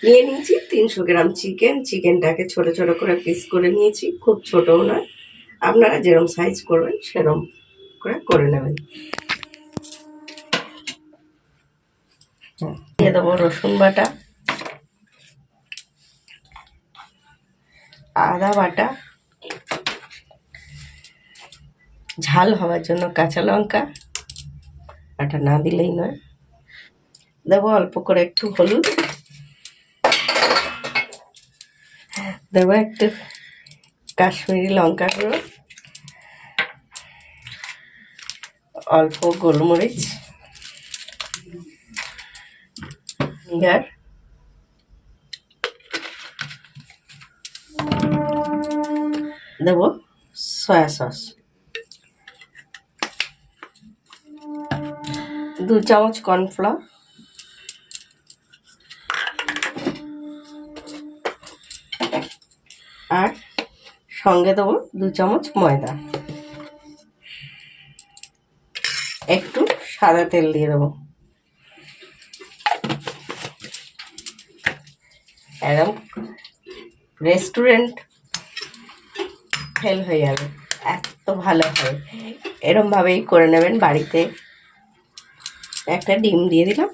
নিয়ে নিয়েছি 300 gram chicken. চিকেনটাকে ছোট ছোট করে পিস করে নিয়েছি, খুব ছোটও নয়, আপনারা যেরকম সাইজ করবেন সেরকম করে নেবেন। দিয়ে দেবো রসুন বাটা, আদা বাটা, ঝাল হওয়ার জন্য কাঁচা লঙ্কা বাটা না দিলেই নয়, দেবো অল্প করে একটু হলুদ, দেবো একটু কাশ্মীরি লঙ্কা গুঁড়ো, অল্প গোলমরিচ, ভিনেগার, দেবো সয়া সস, 2 চামচ কর্নফ্লাওয়ার, আর সঙ্গে দেবো 2 চামচ ময়দা, একটু সাদা তেল দিয়ে দেবো। একদম রেস্টুরেন্ট ফেল হয়ে যাবে, এত ভালো হয়। এরমভাবেই করে নেবেন বাড়িতে। একটা ডিম দিয়ে দিলাম,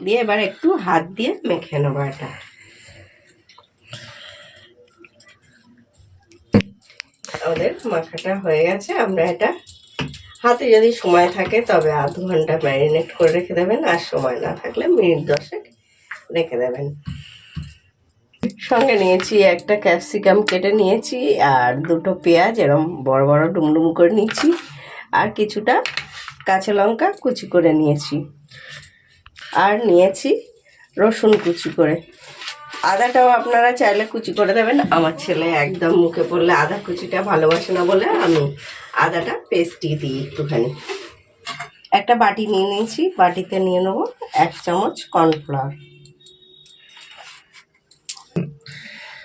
দিয়ে এবার একটু হাত দিয়ে মেখে নেবো। এটা আমাদের মাখাটা হয়ে গেছে। আমরা এটা হাতে যদি সময় থাকে তবে আধ ঘন্টা ম্যারিনেট করে রেখে দেবেন, আর সময় না থাকলে মিনিট 10 রেখে দেবেন। সঙ্গে নিয়েছি একটা ক্যাপসিকাম কেটে নিয়েছি, আর 2টো পেঁয়াজ এরম বড় বড় ডুমডুম করে নিয়েছি, আর কিছুটা কাঁচা লঙ্কা কুচি করে নিয়েছি, আর নিয়েছি রসুন কুচি করে। আদাটাও আপনারা চাইলে কুচি করে দেবেন। আমার ছেলে একদম মুখে পড়লে আদা কুচিটা ভালোবাসে না বলে আমি আদাটা পেস্টই দিই একটুখানি। একটা বাটি নিয়ে নিয়েছি, বাটিতে নিয়ে নেবো 1 চামচ কর্নফ্লাওয়ার।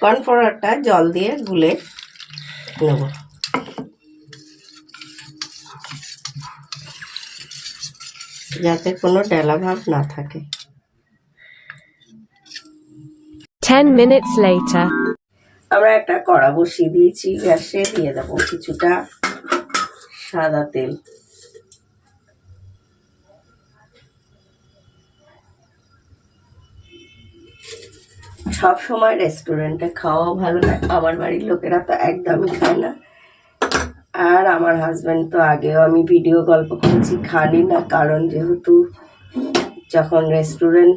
কর্নফ্লাওয়ারটা জল দিয়ে গুলে নেব। যাতে কোনো ডেলা ভাব না থাকে। 10 minutes later. আমরা একটা কড়া বসিয়ে দিয়েছি গ্যাসে, দিয়ে দেবো কিছুটা সাদা তেল। সব সময় রেস্টুরেন্টে খাওয়া ভালো না, আমার বাড়ির লোকেরা তো একদমই খায় না। আর আমার হাজব্যান্ড তো আগেও আমি ভিডিও গল্প করেছি খানি না, কারণ যেহেতু যখন রেস্টুরেন্ট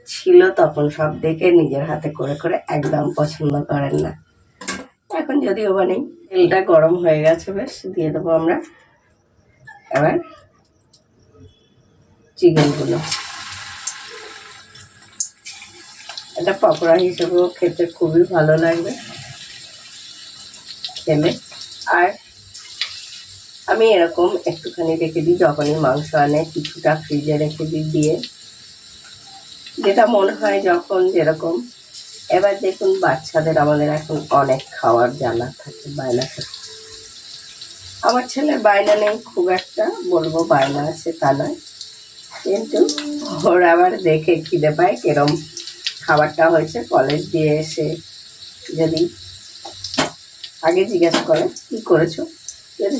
ছিল তখন সব দেখে নিজের হাতে করে করে একদম পছন্দ করেন না। এখন যদিও বানাই। তেলটা গরম হয়ে গেছে বেশ, দিয়ে দেবো আমরা এবার চিকেনগুলো। এটা পকোড়া হিসেবেও খেতে খুবই ভালো লাগবে খেলে। আর আমি এরকম একটুখানি রেখে দিই, যখনই মাংস আনে কিছুটা ফ্রিজে রেখে দিই, দিয়ে যেটা মনে হয় যখন যেরকম। এবার দেখুন বাচ্চাদের আমাদের এখন অনেক খাওয়ার জ্বালা থাকে, বায়না থাকে। আমার ছেলের বায়না নেই খুব একটা, বলবো বায়না আছে তা নয়, কিন্তু ওর আবার দেখে খিদে পায় কিরম খাবারটা হয়েছে। কলেজ দিয়ে এসে যদি আগে জিজ্ঞাসা করে কি করেছো, যদি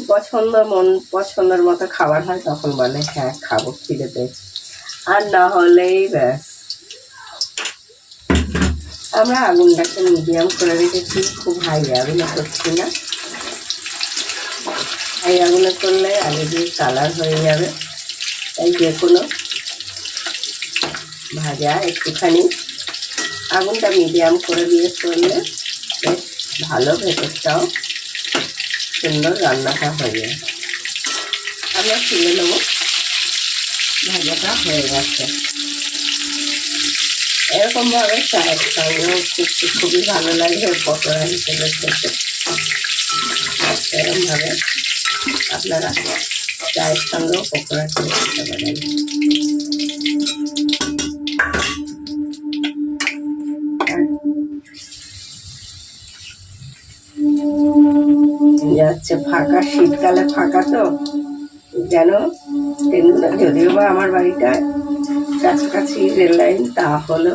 পছন্দের মতো খাবার হয় তখন বলে হ্যাঁ খাবো, খিদে পেয়েছে, আর না হলেই ব্যাস। আমরা আগুনটাকে মিডিয়াম করে রেখেছি, খুব হাই আগুনে করছি না। হাই আগুনে করলে আগে দিয়ে কালার হয়ে যাবে, তাই যে কোনো ভাজা একটুখানি আগুনটা মিডিয়াম করে দিয়ে করলে বেশ ভালো, ভেতরটাও সুন্দর রান্নাটা হয়ে যায়। আমরা তুলে নেব, ভাজাটা হয়ে গেছে। এরকমভাবে চায়ের সঙ্গেও খুবই ভালো লাগে পকোড়া হিসেবে খেতে। এরকমভাবে আপনারা চায়ের সঙ্গেও পকোড়া করে খেতে পারেন। যাচ্ছে ফাঁকা, শীতকালে ফাঁকা তো যেন যদিও বা আমার বাড়িটা কাছাকাছি রেল লাইন, তা হলো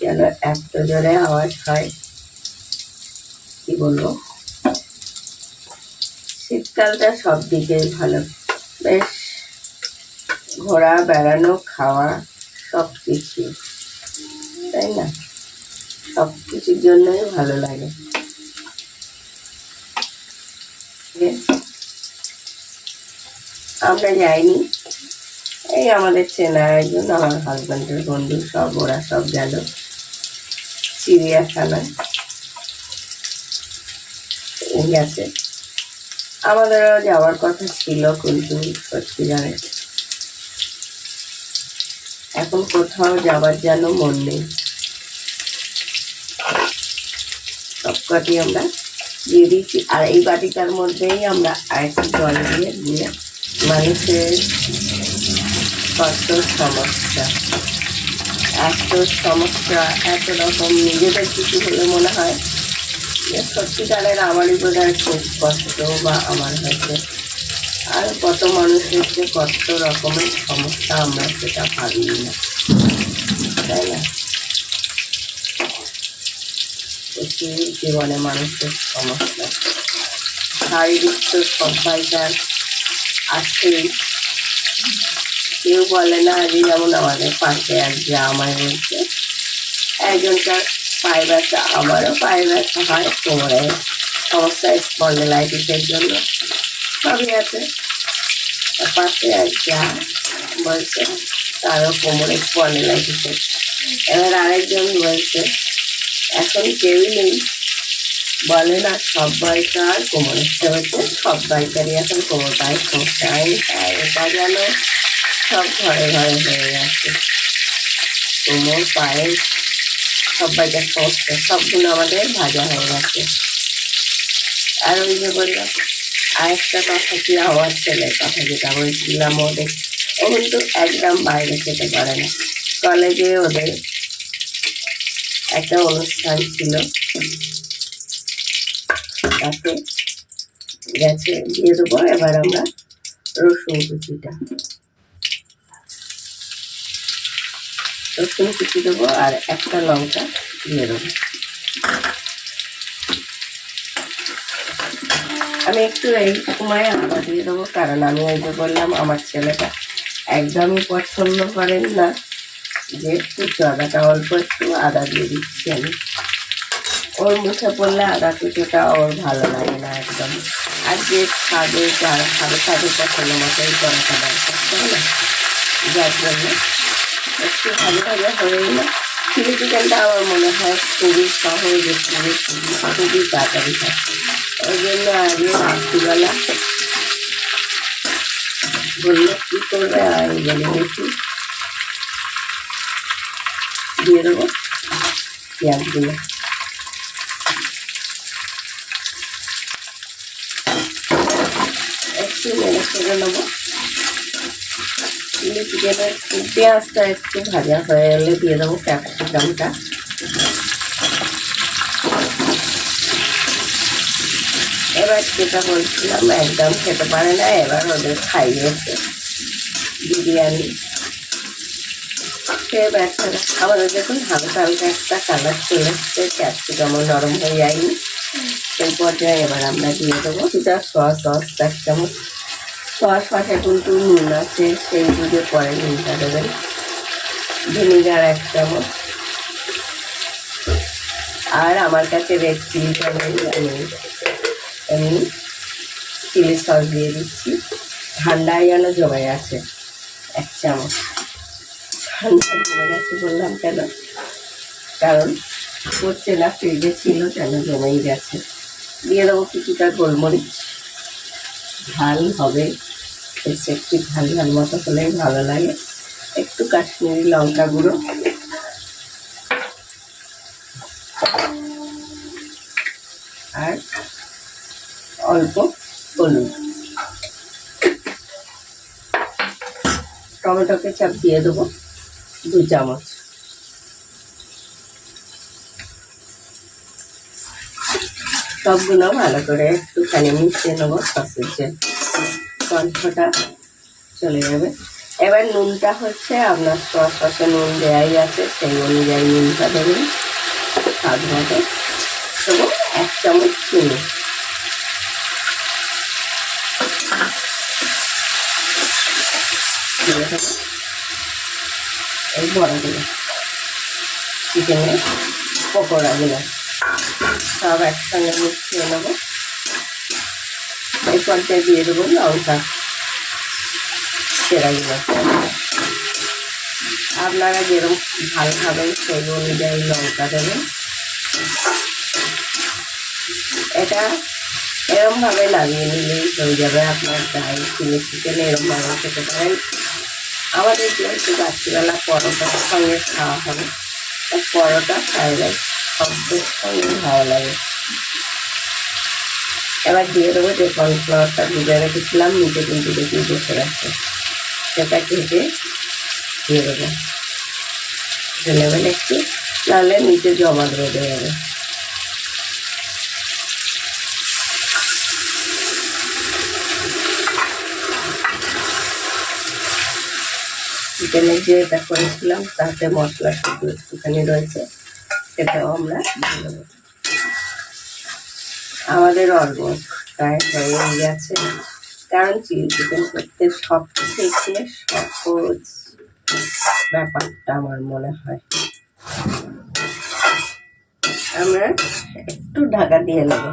যেন এত জোরে আওয়াজ হয় কি বলবো। শীতকালটা সব দিকেই ভালো, বেশ ঘোরা বেড়ানো খাওয়া সব কিছু, তাই না? সব কিছুর জন্যই ভালো লাগে। আমরা যাইনি, এই আমাদের চেনা একজন, আমার হাজব্যান্ডের বন্ধু, সব ওরা সব গেল চিড়িয়াখানায় গেছে। আমাদেরও যাওয়ার কথা ছিল, কিন্তু সত্যি জানে এখন কোথাও যাবার যেন মন নেই। সবকটি আমরা দিয়ে দিচ্ছি, আর এই বাটিটার মধ্যেই আমরা আরেকটু জল দিয়ে মানুষের কত সমস্যা, এত সমস্যা, এত রকম নিজেদের কিছু হলে মনে হয় যে সত্যিকারের আমারই বোধ হয় খুব কষ্ট, বা আমার হয়তো আর কত মানুষের যে কত রকমের সমস্যা আমরা সেটা ভাবি না, তাই না? প্রচুর জীবনে মানুষের সমস্যা, শারীরিক তো সবাইকার আছেই। কেউ বলে না, আজ যেমন আমাদের পাশে এক যা আমায় বলছে একজনকার পায়ে ব্যথা, আমারও পায়ে ব্যথা হয়, কোমরে সমস্যা স্পন্ডিলাইটিসের জন্য, সবই আছে। পাশে এক যা বলছে তারও কোমরে স্পন্ডিলাইটিসের। এবার আরেকজন বলছে এখন কেউই নেই, বলে না সবাইকার কোমরে হচ্ছে, সবাইকারই এখন কোমর পায়ের সমস্যা। এটা যেন সব ঘরে ঘরে হয়ে গেছে, কোমর পায়ের সবাইকার সমস্যা, সবগুলো আমাদের ভাজা হয়ে গেছে। আর ওই যে বললাম আরেকটা কথা, কি আমার ছেলের কথা যেটা বলছিলাম, ও কিন্তু একদম বাইরে খেতে পারে না। কলেজে ওদের একটা অনুষ্ঠান ছিল, তাতে গেছে, দিয়ে দেবো এবার আমরা রসুন কুচিটা, রসুন কুচি দেবো আর একটা লঙ্কা দিয়ে দেবো। আমি একটু এই সময় আদা দিয়ে দেবো, কারণ আমি ওই যে বললাম আমার ছেলেটা একদমই পছন্দ করেন না যে কুচো আদাটা, অল্প একটু আদা দিয়ে দিচ্ছি আমি। ওর মুখে পড়লে আদা কুচোটা ওর ভালো লাগে না একদম। আর যে খাবে যারা খাবে তাদের পছন্দ মতোই করাটা দরকার, তাই না? যার জন্য একটু ভালো ভালো হয়েই না। চিলি চিকেনটা আমার মনে হয় খুবই সহজ, খুবই তাড়াতাড়ি হয়। ওই জন্য আগে রাত্রিবেলা বললো কী করবে, আমি বলে দেখি দিয়ে দেবো পেঁয়াজগুলো। একটু নেড়ে ছেড়ে নেবো। চিলি চিকেনের পেঁয়াজটা একটু ভাজা হয়ে গেলে দিয়ে দেবো ক্যাপসিকামটা। এবার যেটা বলছিলাম একদম খেতে পারে না, এবার ওদের খাইয়েছে বিরিয়ানি, সে বাচ্চারা আমাদের দেখুন হালকা হালকা একটা কালার চলে এসছে, ক্যাপসিকামও নরম হয়ে যায়নি। সেই পর্যায়ে এবার আমরা দিয়ে দেবো দুটা সস, এক চামচ সসে কিন্তু নুন আছে, সেই বুঝে পরে নুনটা দেবেন। ভিনিগার 1 চামচ, আর আমার কাছে রেড চিলিটা নেই, আমি চিলি সস দিয়ে দিচ্ছি। ঠান্ডায় যেন জমে গেছে 1 চামচ। ঠান্ডা জমে গেছে বললাম কেন, কারণ হচ্ছে না, ফ্রিজে ছিল কেন জমেই গেছে। দিয়ে দেবো কিছুটা গোলমরিচ, ঝাল হবে, এসে একটু ঝাল ঝাল মতো হলেই ভালো লাগে। একটু কাশ্মীরি লঙ্কা গুঁড়ো, আর অল্প হলুদ। টমেটো কেচাপ দিয়ে দেবো 2 চামচ। সবগুলো ভালো করে একটুখানি মিশিয়ে নেবো, সসের যে গন্ধটা চলে যাবে। এবার নুনটা হচ্ছে আপনার সসে নুন দেওয়াই আছে, সেই অনুযায়ী নুনটা দেবেন স্বাদ মতো, এবং 1 চামচ চিনি। দিয়ে দেবো এই বড়াগুলো, চিকেনের পকোড়াগুলো সব একসঙ্গে মিশিয়ে নেবো। এই পর্যায়ে দিয়ে দেবো লঙ্কা চেরাগুলো। আপনারা যেরকম ঝাল খাবেন সেই অনুযায়ী লঙ্কা দেবেন। এটা এরমভাবে নামিয়ে নিলেই হয়ে যাবে আপনার চাই চিলি চিকেন, এরমভাবে খেতে পারেন। আমাদের যেহেতু রাত্রিবেলা পরোটার সঙ্গে খাওয়া হবে, পরোটা ফ্রাইড রাইস সবদের সঙ্গে ভালো লাগে। এবার দিয়ে দেবো যে কর্নফ্লাওয়ারটা ভিজে রেখেছিলাম, নিচে কিন্তু দেখি বসে গেছে, সেটা কেটে দিয়ে দেবো। নেবেন একটু, নাহলে নিচে জমা রয়ে যাবে। চিকেনের যে এটা করেছিলাম তাতে মশলা শুধু একটুখানি রয়েছে, সেটাও আমরা দিয়ে দেবো। আমাদের অলমোস্ট প্রায় হয়ে গেছে, কারণ চিলি চিকেন করতে সব থেকে সহজ ব্যাপারটা আমার মনে হয়। আমরা একটু ঢাকা দিয়ে নেব,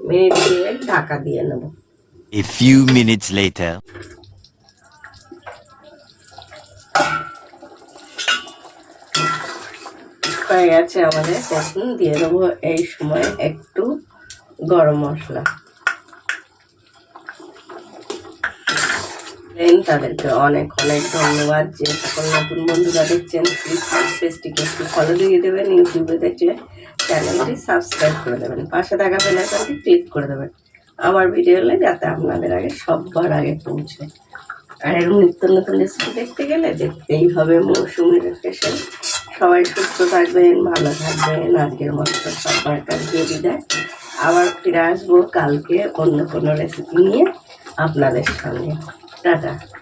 মিনিট 2 ঢাকা দিয়ে নেব। A few minutes later. হয়ে গেছে আমাদের। এখন দিয়ে দেবো এই সময় একটু গরম মশলা। তাদেরকে অনেক অনেক ধন্যবাদ। যে সকল নতুন বন্ধুরা দেখছেন প্লিজ পেজটিকে একটু ফলো দিয়ে দেবেন। ইউটিউবে দেখলে চ্যানেলটি সাবস্ক্রাইব করে দেবেন, পাশে থাকা বেল আইকনটি ক্লিক করে দেবেন আমার ভিডিও হলে, যাতে আপনাদের আগে সবার আগে পৌঁছে। আর এরকম নিত্য নতুন রেসিপি দেখতে গেলে দেখতেই হবে মৌসুমী স্পেশাল। সবাই সুস্থ থাকবেন, ভালো থাকবেন। আজকের মতো সবার কাছে বিদায়। আবার ফিরে আসবো কালকে অন্য কোনো রেসিপি নিয়ে আপনাদের সঙ্গে। টাটা।